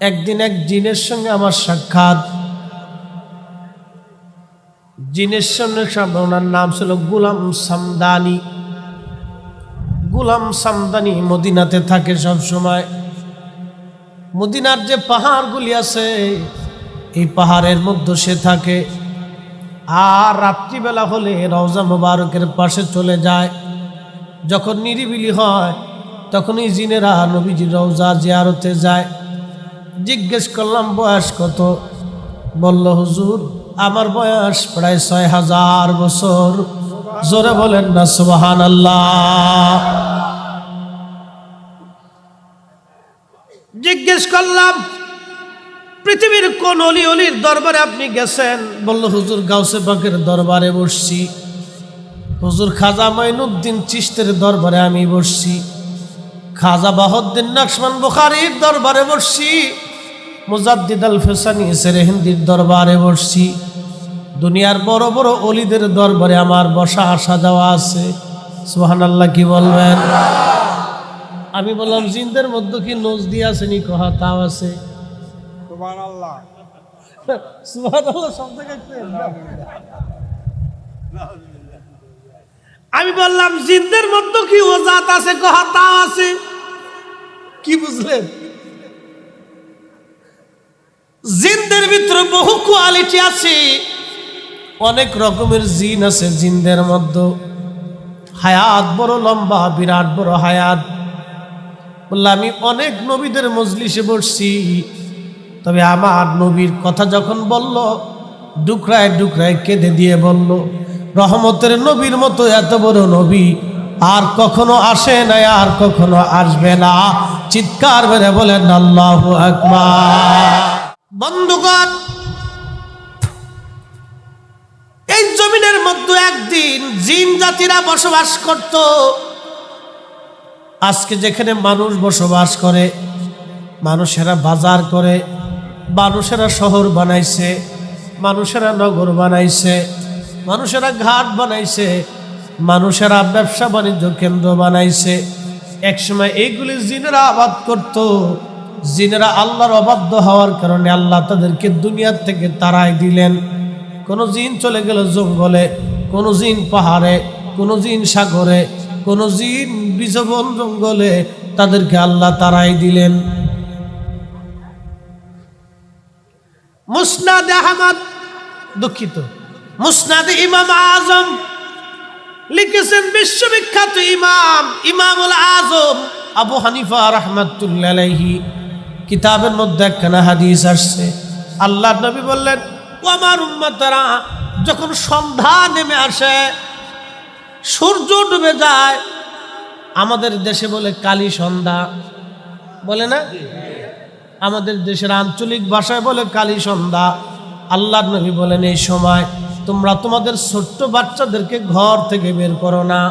একদিন এক জিনের সঙ্গে আমার সাক্ষাৎ। জিনের সঙ্গে ওনার নাম ছিল গোলাম সামদানি। গোলাম সামদানি মদিনাতে থাকে সব সময়। মদিনার যে পাহাড়গুলি আছে এই পাহাড়ের মধ্যে সে থাকে। আর রাত্রিবেলা হলে রওজা মুবারকের পাশে চলে যায়। যখন নিরিবিলি হয় তখন এই জিনেরা নবীজির রওজা জিয়ারতে যায়। জিজ্ঞেস করলাম বয়স কত? বলল হুজুর আমার বয়স প্রায় ৬০০০ বছর। জোরে বলেন না সুবহানাল্লাহ। জিজ্ঞেস করলাম পৃথিবীর কোন অলির দরবারে আপনি গেছেন? বলল হুজুর গাউসে পাকের দরবারে বসছি। হুজুর খাজা মাইনুদ্দিন চিশতের দরবারে আমি বসছি। খাজা বাহাউদ্দিন নকশবন্দ বুখারীর দরবারে বসছি। মুজাদ্দিদ আল ফিসানি সেরহিন্দির দরবারে বসছি। দুনিয়ার বড় বড় অলিদের দরবারে আমার বসা আসা যাওয়া আছে। সুবহানাল্লাহ কি বলবেন? আমি বললাম জিনদের মধ্যে কি নজদি আসেনি? কহা তাও আছে। সুবহানাল্লাহ সুবহানাল্লাহ শব্দ কাটছেন। আমি বললাম জিনদের মধ্যে কি ও জাত আছে? কহা তাও আছে। কি বুঝলেন? জিনদের ভিতরে বহু কোয়ালিটি আছে, অনেক রকমের জিন আছে জিনদের মধ্যে। হায়াত বড় লম্বা, বিরাট বড় হায়াত। বললাম আমি অনেক নবীদের মজলিসে বসছি, তবে আমার নবীর কথা যখন বলল ডুকরায় ডুকরায় কেঁদে দিয়ে বলল রহমতের নবীর মতো এত বড় নবী আর কখনো আসে নাই, আর কখনো আসবে না। চিৎকার মেরে বলেন আল্লাহু আকবার। বন্ধুগণ, এই জমিনের মধ্যে একদিন জিন জাতিরা বসবাস করত। আজকে যেখানে মানুষ বসবাস করে, মানুষেরা বাজার করে, মানুষেরা শহর বানাইছে, মানুষেরা নগর বানাইছে, মানুষেরা ঘাট বানাইছে, মানুষেরা ব্যবসা বাণিজ্য কেন্দ্র বানাইছে। একসময় এইগুলি জিনেরা আবাদ করত। জিনেরা আল্লাহর অবাধ্য হওয়ার কারণে আল্লাহ তাদেরকে দুনিয়ার থেকে তাড়াই দিলেন। কোনো জিন চলে গেল জঙ্গলে, কোনো জিন পাহাড়ে, কোনো জিন সাগরে, কোনো জিন বিষবন জঙ্গলে, তাদেরকে আল্লাহ তাড়াই দিলেন। মুসনাদ আহমদ, দুঃখিত, মুসনাদ ইমাম আজম লিখেছেন বিশ্ববিখ্যাত ইমামুল আজম আবু হানিফা রাহমাতুল্লাহি আলাইহি। কিতাবের মধ্যে একখানা হাদিস আসছে। আল্লাহর নবী বললেন ও আমার উম্মতরা, যখন সন্ধ্যা নেমে আসে, সূর্য ডুবে যায়, আমাদের দেশে বলে কালী সন্ধ্যা, বলে না? আমাদের দেশের আঞ্চলিক ভাষায় বলে কালী সন্ধ্যা। আল্লাহর নবী বলেন এই সময় তোমরা তোমাদের ছোট্ট বাচ্চাদেরকে ঘর থেকে বের করো না।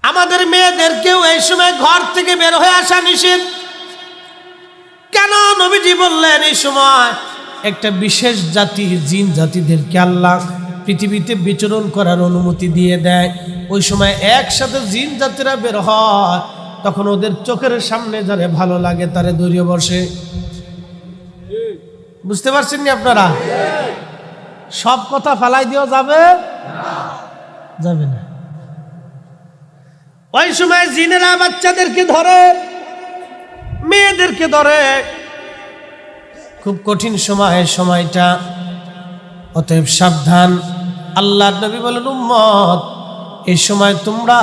আমাদের মেয়েদেরকেও এই সময় ঘর থেকে বের হয়ে আসা নিষেধ। কেন? নবীজি বললেন এই সময় একটা বিশেষ জাতি জিন জাতিদেরকে আল্লাহ পৃথিবীতে বিচরণ করার অনুমতি দিয়ে দেয়। ওই সময় একসাথে জিন জাতিরা বের হয়, তখন ওদের চোখের সামনে যারে ভালো লাগে তারে দৌড়িয়ে বসে। বুঝতে পারছেন নি আপনারা? সব কথা ফালাই দেওয়া যাবে যাবে না। ওই সময় জিনেরা বাচ্চাদেরকে ধরে, মেয়েদেরকে ধরে। খুব কঠিন সময় সময়টা, অতএব সাবধান। আল্লাহর নবী বলেন উম্মত এই সময় তোমরা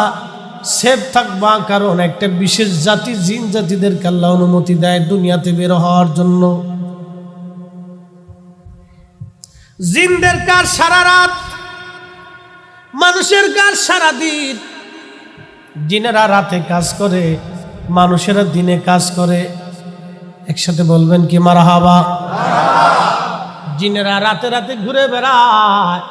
সেফ থাকবা, কারণ একটা বিশেষ জাতি জিন জাতিদেরকে আল্লাহ অনুমতি দেয় দুনিয়াতে বের হওয়ার জন্য। জিনদের কাজ সারা রাত, মানুষের কাজ সারা দিন। জিনেরা রাতে কাজ করে, মানুষেরা দিনে কাজ করে। একসাথে বলবেন কি মারহাবা? জিনেরা রাতে রাতে ঘুরে বেড়ায়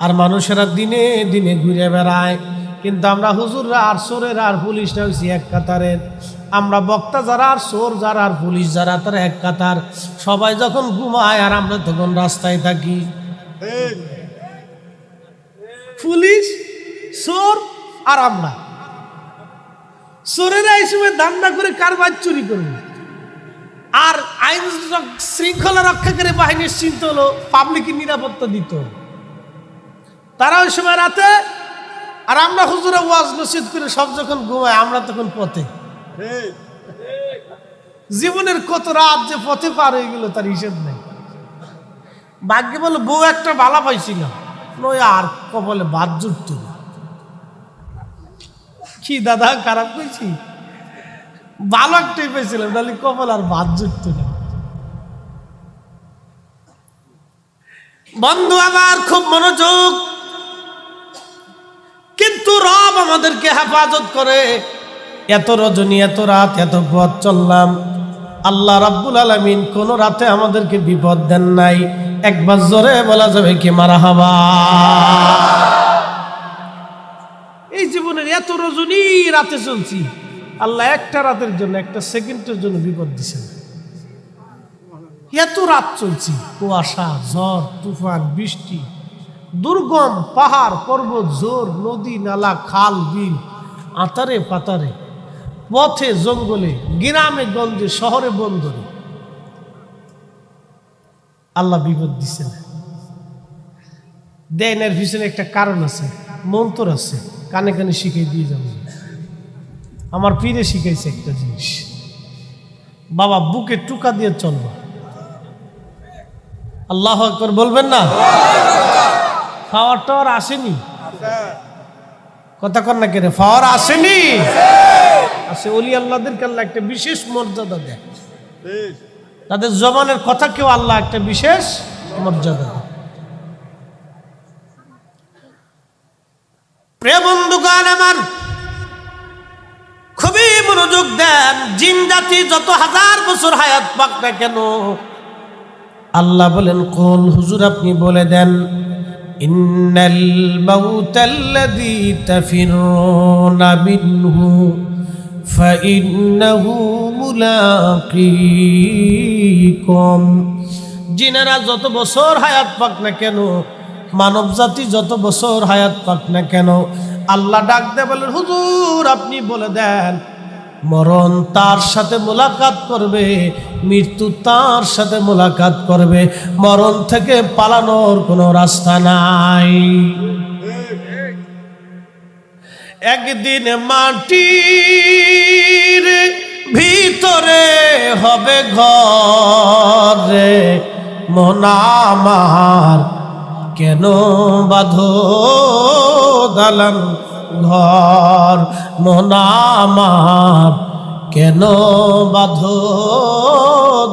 আর মানুষেরা দিনে দিনে ঘুরে বেড়ায়। কিন্তু আমরা হুজুররা আর চোরেরা আর পুলিশরা হয়েছি এক কাতারের। আমরা বক্তা যারা আর চোর যারা আর পুলিশ যারা তারা এক কাতার। সবাই যখন ঘুমায় আর আমরা তখন রাস্তায় থাকি। পুলিশ, চোর আর আমরা। চোরেরা এই সময় ধান্দা করে কারবার চুরি করবে, আর আইন শৃঙ্খলা রক্ষাকারী বাহিনীর চিন্তা হলো পাবলিকের নিরাপত্তা দিত। তারা ওই সময় রাতে, আর আমরা হুজুরে ওয়াজ নসিহত করে সব যখন ঘুমায়, আমরা তখন পথে। জীবনের কত রাত যে পথে পার হয়ে গেল তার হিসেব নেই। ভাগ্যে বলে বউ একটা বালা পাইছিল, নয় আর কপালে বাদ জুটত না। কি দাদা খারাপ কইছি, ভালো একটাই পেয়েছিলাম, নাহলে কপাল আর বাদ জুটত না। বন্ধু আমার খুব মনোযোগ, কিন্তু রব আমাদেরকে হেফাজত করে। এত রজনী, এত রাত, এত পথ চললাম, আল্লাহ রাব্বুল আলামিন কোন রাতে আমাদেরকে বিপদ দেন নাই। একবার জোরে বলা যাবে কি মারহাবা। এই জীবনের এত রজনী রাতে চলছি, আল্লাহ একটা রাতের জন্য, একটা সেকেন্ডের জন্য বিপদ দিছেন। এত রাত চলছি, কুয়াশা, ঝড়, তুফান, বৃষ্টি, দুর্গম পাহাড় পর্বত, জোর নদী নালা, খাল বিল, আতারে পাতারে, পথে জঙ্গলে, গ্রামে গঞ্জে, শহরে বন্দরে আল্লাহ বিপদ দিচ্ছেন। দেন এর পিছনে একটা কারণ আছে, মন্তর আছে, কানে কানে শিখাই দিয়ে যাবো। আমার পীরে শিখাইছে একটা জিনিস, বাবা বুকে টুকা দিয়ে চলবা। আল্লাহু আকবার বলবেন না? পাওয়ার টাওয়ার আসেনি, কথা কর না কেন, পাওয়ার আসেনি, আছে। ওলি আল্লাহদেরকে আল্লাহ একটা বিশেষ মর্যাদা দেয়, তাদের জবানের কথাকেও আল্লাহ একটা বিশেষ মর্যাদা দেয়। প্রিয় বন্ধুগণ আমার, খুবই মনোযোগ দেন। জিন জাতি যত হাজার বছর হায়াত পাক না কেন, আল্লাহ বলেন, কুল হুজুর আপনি বলে দেন, ইন্নাল মাউতাল্লাযী তাফিরুনা মিনহু ফাইন্নাহু মুলাকীকুম। জিনেরা যত বছর হায়াত পাক না কেন, মানব জাতি যত বছর হায়াত পাক না কেন, আল্লাহ ডাক দেয় বলেন, হুজুর আপনি বলে দেন, মরণ তার সাথে মোলাকাত করবে, মৃত্যু তার সাথে মোলাকাত করবে, মরণ থেকে পালানোর কোনো রাস্তা নাই। একদিন মাটির ভিতরে হবে ঘরে, মন আমার কেন বাঁধো দালান ঘর, মন আমার কেন বাঁধো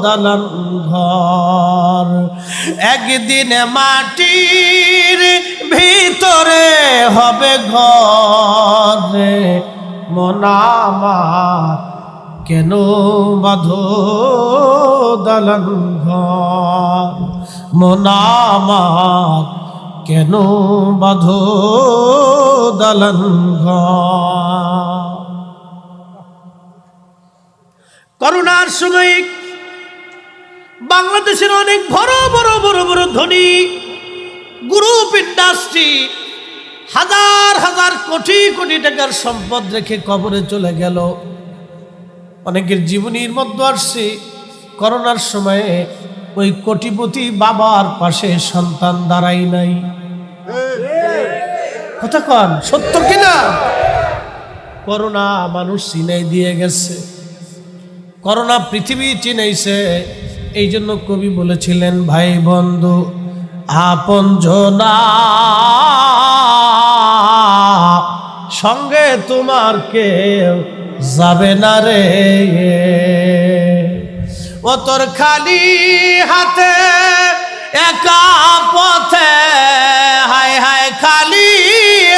দালান ঘর। একদিন মাটির ভিতরে হবে ঘরে, মন আমার কেন বাঁধো দালান ঘর, মন আমার কেন বাঁধো দালান ঘর। করোনার সময় বাংলাদেশের অনেক বড় বড় বড় বড় ধনী গ্রুপ ইন্ডাস্ট্রি হাজার হাজার কোটি কোটি টাকার সম্পদ রেখে কবরে চলে গেল। অনেকের জীবনীর মধ্যে আসছে, করোনার সময়ে ওই কোটিপতি বাবার পাশে সন্তান দাঁড়াই নাই। কথা কন, সত্য কিনা? করোনা মানুষ চিনাই দিয়ে গেছে, করোনা পৃথিবী চিনাইছে। এই জন্য কবি বলেছিলেন, ভাই বন্ধু আপনজনা সঙ্গে তোমার কেউ যাবে না রে, ও তোর খালি হাতে একা পথে, হায় হায় খালি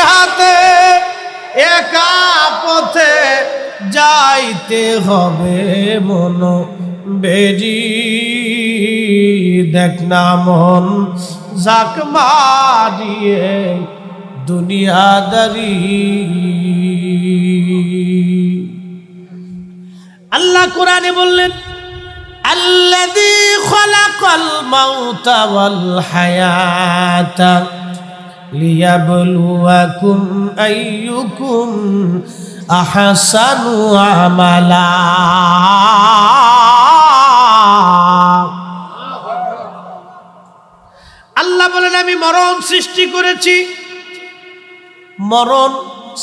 হাতে একা পথে যাইতে হবে মন বেরি, দেখ না মন জাক মারিয়ে দুনিয়াদারি। আল্লাহ কোরআনে বললেন, আল্লাযী খালাকাল মাউতা ওয়াল হায়াতা লিয়াবলুয়াকুম আইয়ুকুম আহসানু আমালা। আল্লাহ বলেন আমি মরণ সৃষ্টি করেছি। মরণ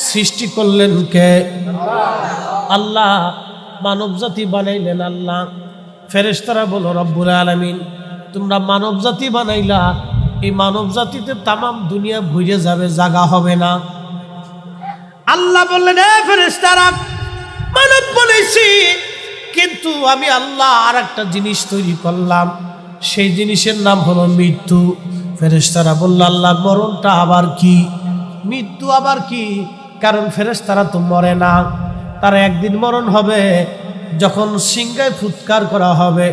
সৃষ্টি করলেন কে? আল্লাহ। মানব জাতি বানাইলেন আল্লাহ। ফেরেশতারা বলো রব্বুল আলামিন তোমরা মানব জাতি বানাইলা, এই মানব জাতিতে তামাম দুনিয়া ঘুরে যাবে, জায়গা হবে না। আল্লাহ বললেন এ ফেরেশতারা মানব বানাইছি, কিন্তু আমি আল্লাহ আর একটা জিনিস তৈরি করলাম, সেই জিনিসের নাম হলো মৃত্যু। ফেরেশতারা বলল আল্লাহ মরণটা আবার কি? মৃত্যু আবার কি? কারণ ফেরেশতারা তো মরে না, তার একদিন মরণ হবে যখন সিংহায় ফুৎকার করা হবে।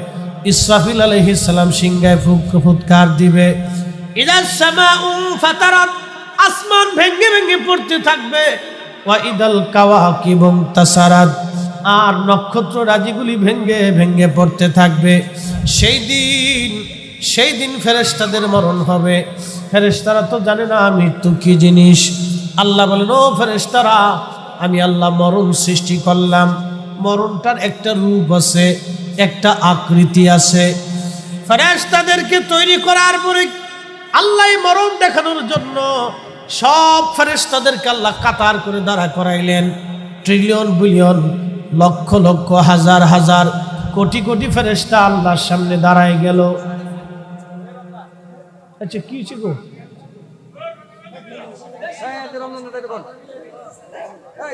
ইসরাফিল আলাইহিস সালাম সিংহায় ফুৎকার দিবে। ইদাস সামাউ ফাতারাত, আসমান ভেঙে ভেঙে পড়তে থাকবে। ওয়া ইদাল কাওয়াকিবু তাসারাত, আর নক্ষত্র রাজিগুলি ভেঙে ভেঙে পড়তে থাকবে। সেই দিন ফেরেশতাদের মরণ হবে। ফেরেশতারা তো জানে না মৃত্যু কি জিনিস। আল্লাহ বলেন ও ফেরেশতারা আমি আল্লাহ মরণ সৃষ্টি করলাম। মরণটার একটা রূপ আছে, একটা আকৃতি আছে। ফেরেশতাদেরকে তৈরি করার পরে আল্লাহ মরণ দেখানোর জন্য সব ফেরেশতাদেরকে আল্লাহ কাতার করে দাঁড়া করাইলেন। ট্রিলিয়ন বিলিয়ন লক্ষ লক্ষ হাজার হাজার কোটি কোটি ফেরেশতা আল্লাহর সামনে দাঁড়ায় গেল। আচ্ছা কি ছিল?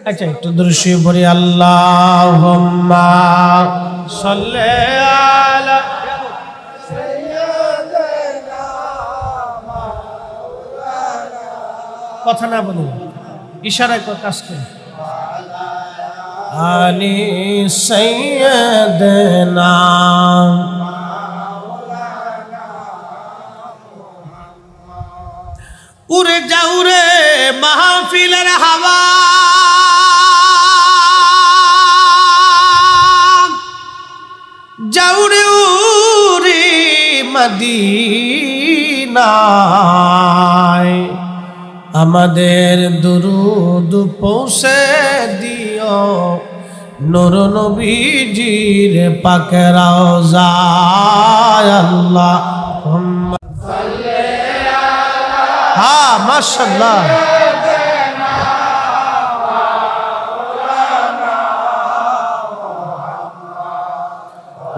আচ্ছা একটু দৃশ্য পড়ি। আল্লাহুম্মা সাল্লি আলা সাইয়্যিদিনা মাওলানা, কথা না বলুন, ইশারায় কাজ করুন। আলি সাইয়্যিদিনা উড়ে যাও রে মাহফিলের হাওয়া, যাও রে উড়ে মদিনায়, আমাদের দুরুদ পৌঁছে দিও নূর নবীজির পাক রওজায়। আল্লাহুম্মা হ্যাঁ মাশাআল্লাহ।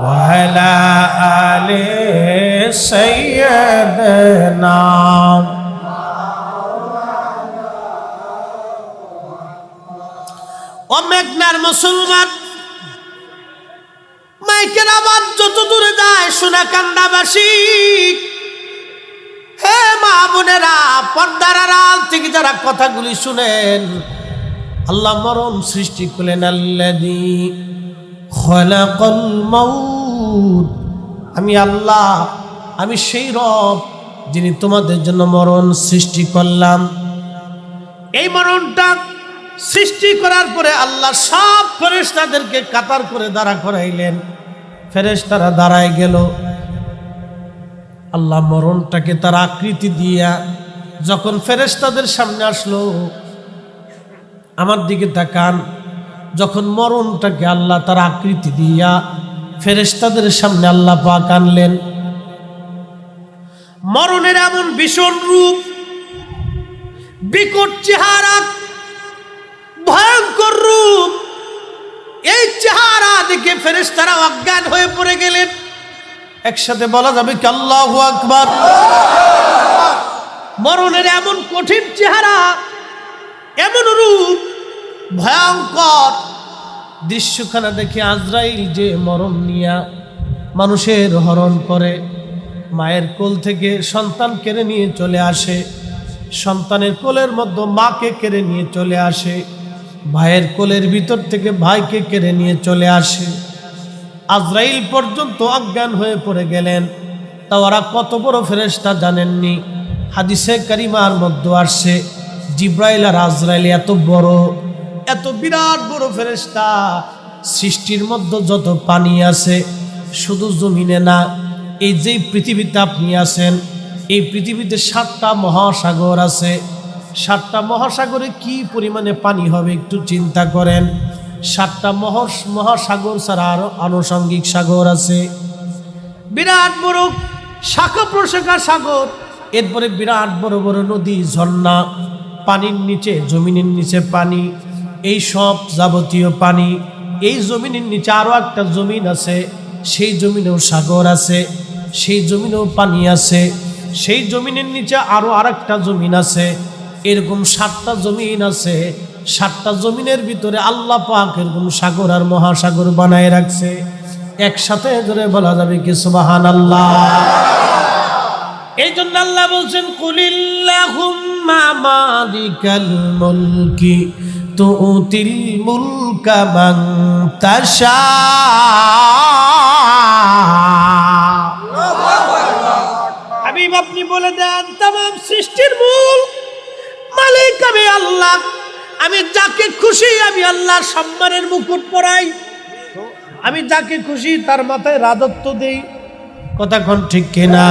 ওয়া আলা আলি সাইয়্যিদিনা, ও মেঘনার মুসলমান, মাইকের আওয়াজ যত দূরে যায় সোনাকান্দাবাসী, হে মা বোনেরা, পর্দার আড়াল থেকে যারা কথাগুলি শুনেন, আল্লাহ মরণ সৃষ্টি করলেন। আল্লাযী খালাকাল মাউত, আমি আল্লাহ, আমি সেই রব যিনি তোমাদের জন্য মরণ সৃষ্টি করলাম। এই মরণটা সৃষ্টি করার পরে আল্লাহ সব ফেরেশতাদেরকে কাতার করে দাঁড়া করাইলেন। ফেরেশতারা দাঁড়ায় গেল। আল্লাহ মরণটাকে তার আকৃতি দিয়া যখন ফেরেশতাদের সামনে আসলো, আমার দিকে তাকান, যখন মরণটাকে আল্লাহ তার আকৃতি দিয়া ফেরেশতাদের সামনে আল্লাহ পাক আনলেন, মরণের এমন ভীষণ রূপ, বিকট চেহারা, ভয়ঙ্কর রূপ, এই চেহারা দেখে ফেরেশতারা অজ্ঞান হয়ে পড়ে গেলেন। একসাথে বলা যাবে কি আল্লাহু আকবার। মরণের এমন কঠিন চেহারা, এমন রূপ, ভয়ঙ্কর দৃশ্যখানা দেখে আজরাইল যে মরণ নিয়া মানুষের হরণ করে, মায়ের কোল থেকে সন্তান কেড়ে নিয়ে চলে আসে, সন্তানের কোলের মধ্যে মাকে কেড়ে নিয়ে চলে আসে, ভাইয়ের কোলের ভিতর থেকে ভাইকে কেড়ে নিয়ে চলে আসে। আজরাইল পর্যন্ত অজ্ঞান হয়ে পড়ে গেলেন। তা ওরা কত বড় ফেরেশতা জানেননি? হাদিসে কারিমার মধ্যে আসছে জিব্রাইল আর আজরাইল এত বড়, এত বিরাট বড় ফেরেশতা, সৃষ্টির মধ্যে যত পানি আছে, শুধু জমিনে না, এই যে পৃথিবীতে আপনি আছেন, এই পৃথিবীতে 7টা মহাসাগর আছে, 7টা মহাসাগরে কি পরিমাণে পানি হবে একটু চিন্তা করেন। 7টা মহাসাগর ছাড়া আরো আনুষঙ্গিক সাগর আছে, বিরাট বড় শাখা প্রশাখা সাগর, এরপরে বিরাট বড় বড় নদী, ঝর্ণা, পানির নিচে, জমিনের নিচে পানি, এই সব যাবতীয় পানি। এই জমিনের নিচে আরো একটা জমিন আছে, সেই জমিনেও সাগর আছে, সেই জমিনেও পানি আছে, সেই জমিনের নিচে আরো আরেকটা জমিন আছে। এরকম 7টা জমিন আছে। 7টা জমিনের ভিতরে আল্লাহ পাক এরকম সাগর আর মহাসাগর বানায় রাখছে। একসাথে ধরে বলা যাবে কি সুবহানাল্লাহ। এই জন্য আল্লাহ বলছেন কুলিল্লাহুম্মা মালিকাল মুলকি তুতিল মুলকা মান তাশা। হাবিব আপনি বলে দেন तमाम সৃষ্টির মূল মালিক আমি আল্লাহ। আমি যাকে খুশি আমি আল্লাহ সম্মানের মুকুট পরাই, আমি যাকে খুশি তার মাথায় রাজত্ব দেই। কথা কোন ঠিক কিনা?